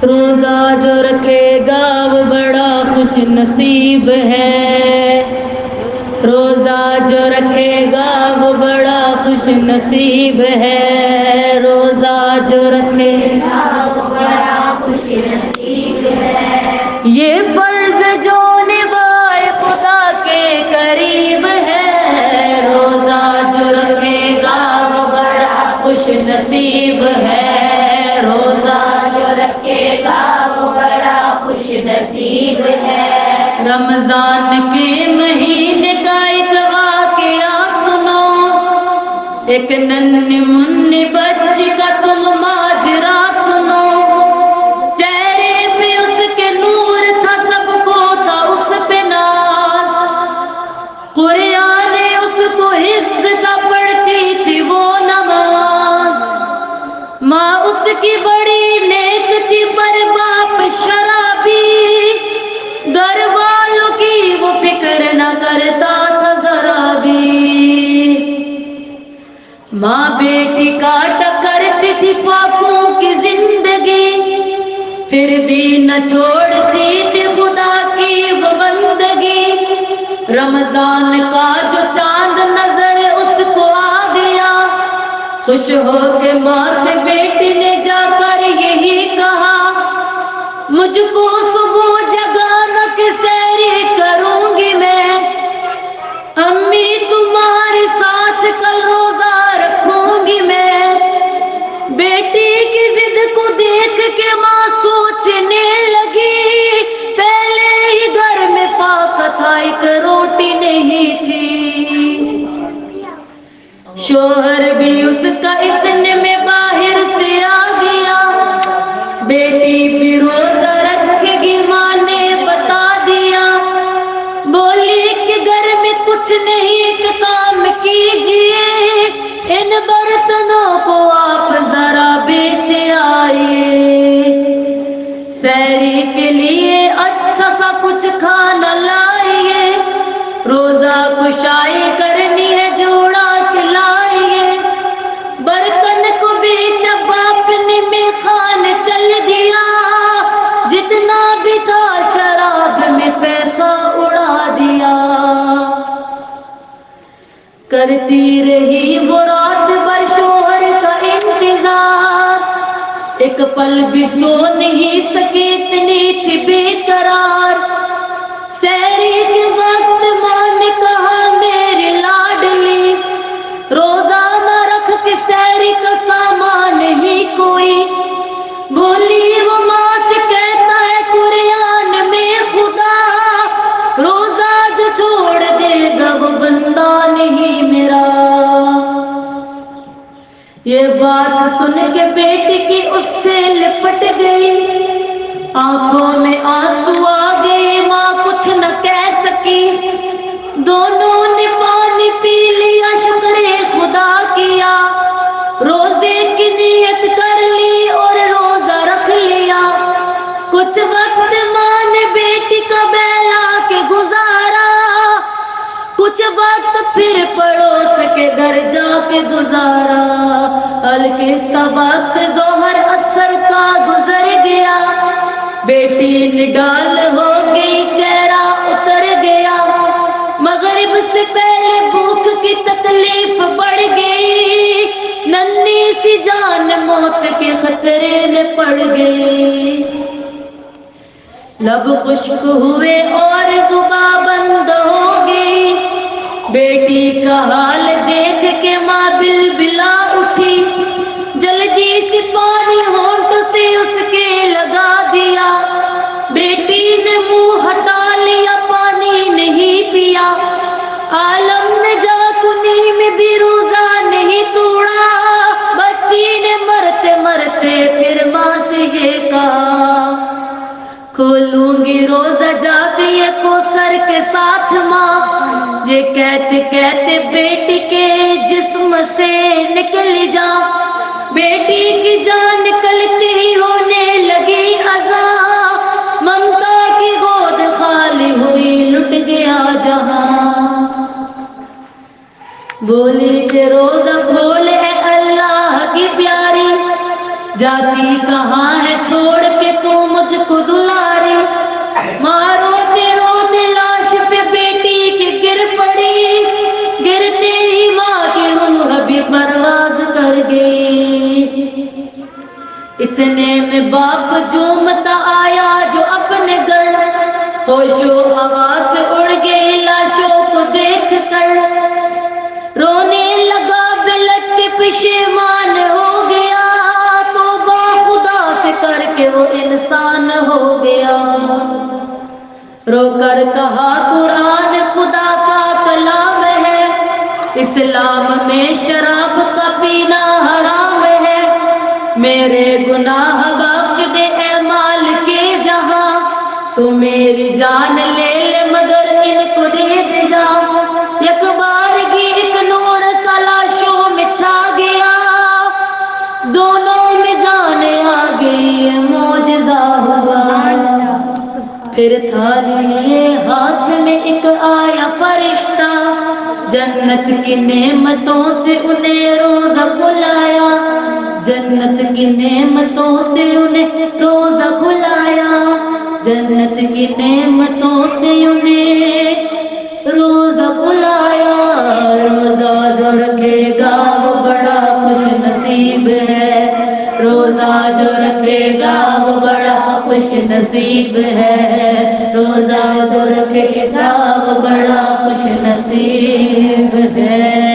روزہ جو رکھے گا وہ بڑا خوش نصیب ہے، روزہ جو رکھے گا وہ بڑا خوش نصیب ہے، روزہ جو رکھے گا وہ بڑا خوش نصیب ہے، یہ فرض جو نبھائے خدا کے قریب ہے، روزہ جو رکھے گا وہ بڑا خوش نصیب ہے، روزہ جو رکھے گا وہ بڑا خوش نصیب ہے۔ رمضان کے مہینے کا ایک واقعہ سنو، ایک ننھی منھی بچی کا تم ماجرا سنو، چہرے پہ اس کے نور تھا، سب کو تھا اس پہ ناز، قرآن اس کو حفظ تھا، پڑھتی تھی وہ نماز، ماں اس کی بڑی نیک تھی پر باپ شرابی، گھر والوں کی وہ فکر نہ کرتا تھا ذرا بھی، ماں بیٹی کاٹا کرتی تھی فاقوں کی زندگی، پھر بھی نہ چھوڑتی تھی خدا کی وہ بندگی، رمضان کا جو چاند نظر اس کو آ گیا، خوش ہو کے ماں سے بیٹی نے جا کر یہی کہا، مجھ کو صبح جگانا کہ سحری کروں گی میں، امی تمہارے ساتھ کل روزہ رکھوں گی میں، بیٹی کی ضد کو دیکھ کے ماں سوچنے لگی، پہلے ہی گھر میں فاقہ تھا، ایک روٹی نہیں تھی، شوہر بھی اس کا اتنے میں باہر سے آ گیا، بیٹی بھی روزہ رکھے گی ماں نے بتا دیا، بولی کہ گھر میں کچھ نہیں، ایک کام کیجئے، ان برتنوں کو آپ ذرا بیچ آئیے، سحری کے لیے اچھا سا کچھ کھانا لائیے، روزہ کشائی کرنی ہے جوڑا کھلائیے، برتن کو بیچا باپ نے میخانے چل دیا، جتنا بھی تھا شراب میں پیسہ اڑا دیا، کرتی رہی وہ رات بھر شوہر کا انتظار، ایک پل بھی سو نہیں سکی اتنی تھی بے قرار، سحری کے وقت ماں نے کہا میری لاڈلی، روزہ نہ رکھ کے سحری کا سامان نہیں کوئی، بولی وہ ماں سے کہتا ہے قرآن میں خدا، روزہ جو چھوڑ دے گا وہ بندہ نہیں میرا، یہ بات سن کے بیٹی کی اس سے لپٹ گئی، آنکھوں میں آنسو آ گئے، ماں کچھ نہ کہہ سکی، دونوں نے پانی پی لیا، شکر خدا کیا، روزے کی نیت کر لی اور روزہ رکھ لیا، کچھ وقت ماں نے بیٹی کا بہلا کے گزارا، کچھ وقت پھر پڑوس کے گھر جا کے گزارا، ہلکے سا وقت ظہر عصر کا گزر گیا، بیٹی نڈال ہو گئی، چہرہ اتر گیا، مغرب سے پہلے بھوک کی تکلیف بڑھ گئی، ننھی سی جان موت کے خطرے میں پڑ گئی، لب خشک ہوئے اور زبان بند ہو گئی، بیٹی کا حال دیکھ کے ماں بلبلا اٹھی، جلدی سے پانی ہونٹ سے اس کے لگا دیا، بیٹی نے منہ ہٹا لیا، پانی نہیں پیا، عالم نے جا کنی میں بھی روزہ نہیں توڑا، بچی نے مرتے مرتے پھر ماں سے یہ کہا، کھولوں گی روزہ جا کے یہ کوثر کے ساتھ ماں، یہ کہتے کہتے بیٹی کے جسم سے نکل جا، بیٹی کی جان نکلتی ہی ہونے لگی اذاں، ممتا کی گود خالی ہوئی، لٹ گیا جہاں، بولی کہ روزہ کھول اے اللہ کی پیاری، جاتی کہاں ہے چھوڑ کے تو مجھ کو دلاری، ماں روتے روتے لاش پہ بیٹی کی گر پڑی، گرتے ہی ماں کی روح بھی پرواز کر گئی۔ اتنے میں باپ جھومتا آیا جو اپنے گھر، ہوش و حواس اڑ گئی لاشوں کو دیکھ کر، رونے لگا بلک کے پشیمان ہو گیا، توبہ خدا سے کر کے وہ انسان ہو گیا۔ رو کر کہا قرآن خدا کا کلام ہے، اسلام میں شراب کا پینا حرام ہے، میرے گناہ بخش دے اے مالک جہاں، تو میری جان لے لے مگر ان کو دے دے جا۔ یک بارگی ایک نور سا لاشوں میں چھا گیا، دونوں میں جان آ گئی، معجزہ ہوا۔ پھر تھالی لیے ہاتھ میں ایک آیا فرشتہ، جنت کی نعمتوں سے انہیں روزہ کھلایا، جنت کی نعمتوں سے انہیں روزہ کھلایا، جنت کی نعمتوں سے انہیں روزہ کھلایا۔ روزہ جو رکھے گا وہ بڑا خوش نصیب ہے، روزہ جو رکھے گا وہ بڑا خوش نصیب ہے، روزہ جو رکھے گا وہ بڑا خوش نصیب ہے۔